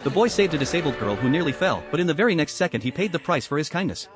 The boy saved a disabled girl who nearly fell, but in the very next second he paid the price for his kindness.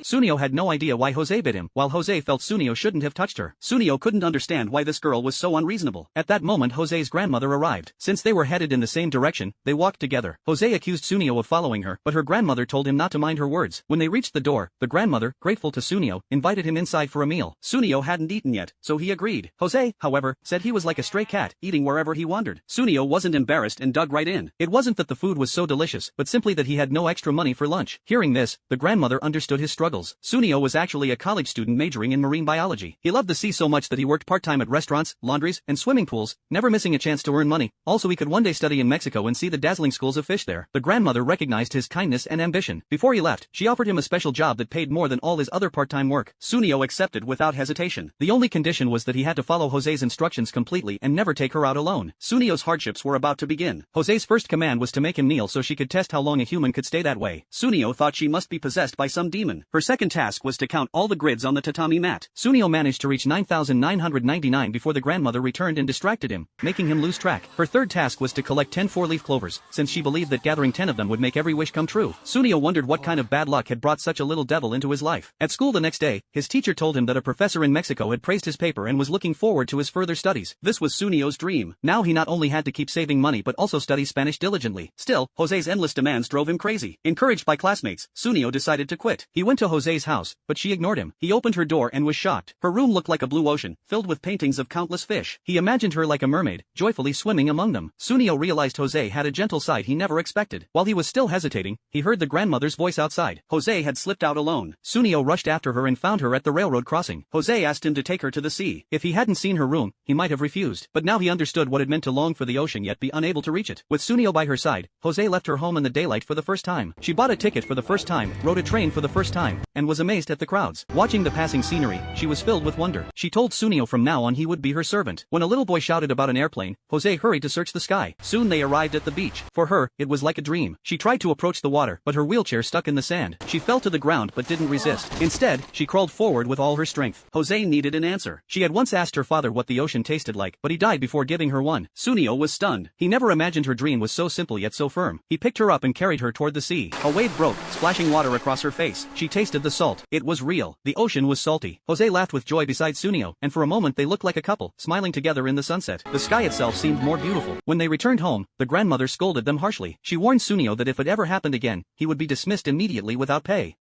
Sunio had no idea why Jose bit him, while Jose felt Sunio shouldn't have touched her. Sunio couldn't understand why this girl was so unreasonable. At that moment Jose's grandmother arrived. Since they were headed in the same direction, they walked together. Jose accused Sunio of following her, but her grandmother told him not to mind her words. When they reached the door, the grandmother, grateful to Sunio, invited him inside for a meal. Sunio hadn't eaten yet, so he agreed. Jose, however, said he was like a stray cat, eating wherever he wandered. Sunio wasn't embarrassed and dug right in. It wasn't that the food was so delicious, but simply that he had no extra money for lunch. Hearing this, the grandmother understood his struggles. Sunio was actually a college student majoring in marine biology. He loved the sea so much that he worked part-time at restaurants, laundries, and swimming pools, never missing a chance to earn money. Also, he could one day study in Mexico and see the dazzling schools of fish there. The grandmother recognized his kindness and ambition. Before he left, she offered him a special job that paid more than all his other part-time work. Sunio accepted without hesitation. The only condition was that he had to follow Jose's instructions completely and never take her out alone. Sunio's hardships were about to begin. Jose's first command was to make him kneel so she could test how long a human could stay that way. Sunio thought she must be possessed by some demon. Her second task was to count all the grids on the tatami mat. Sunio managed to reach 9,999 before the grandmother returned and distracted him, making him lose track. Her third task was to collect 10 four-leaf clovers, since she believed that gathering 10 of them would make every wish come true. Sunio wondered what kind of bad luck had brought such a little devil into his life. At school the next day, his teacher told him that a professor in Mexico had praised his paper and was looking forward to his further studies. This was Sunio's dream. Now he not only had to keep saving money but also study Spanish diligently. Still, Jose's endless demands drove him crazy. Encouraged by classmates, Sunio decided to quit. He went to Jose's house, but she ignored him. He opened her door and was shocked. Her room looked like a blue ocean, filled with paintings of countless fish. He imagined her like a mermaid, joyfully swimming among them. Sunio realized Jose had a gentle side he never expected. While he was still hesitating, he heard the grandmother's voice outside. Jose had slipped out alone. Sunio rushed after her and found her at the railroad crossing. Jose asked him to take her to the sea. If he hadn't seen her room, he might have refused. But now he understood what it meant to long for the ocean yet be unable to reach it. With Sunio by her side, Jose left her home in the daylight for the first time. She bought a ticket for the first time, rode a train for the first time, and was amazed at the crowds. Watching the passing scenery, she was filled with wonder. She told Sunio from now on he would be her servant. When a little boy shouted about an airplane, Jose hurried to search the sky. Soon they arrived at the beach. For her, it was like a dream. She tried to approach the water, but her wheelchair stuck in the sand. She fell to the ground but didn't resist. Instead, she crawled forward with all her strength. Jose needed an answer. She had once asked her father what the ocean tasted like, but he died before giving her one. Sunio was stunned. He never imagined her dream was so simple yet so firm. He picked her up and carried her toward the sea. A wave broke, splashing water across her face. She tasted the salt. It was real. The ocean was salty. Jose laughed with joy beside Sunio, and for a moment they looked like a couple, smiling together in the sunset. The sky itself seemed more beautiful. When they returned home, the grandmother scolded them harshly. She warned Sunio that if it ever happened again, he would be dismissed immediately without pay.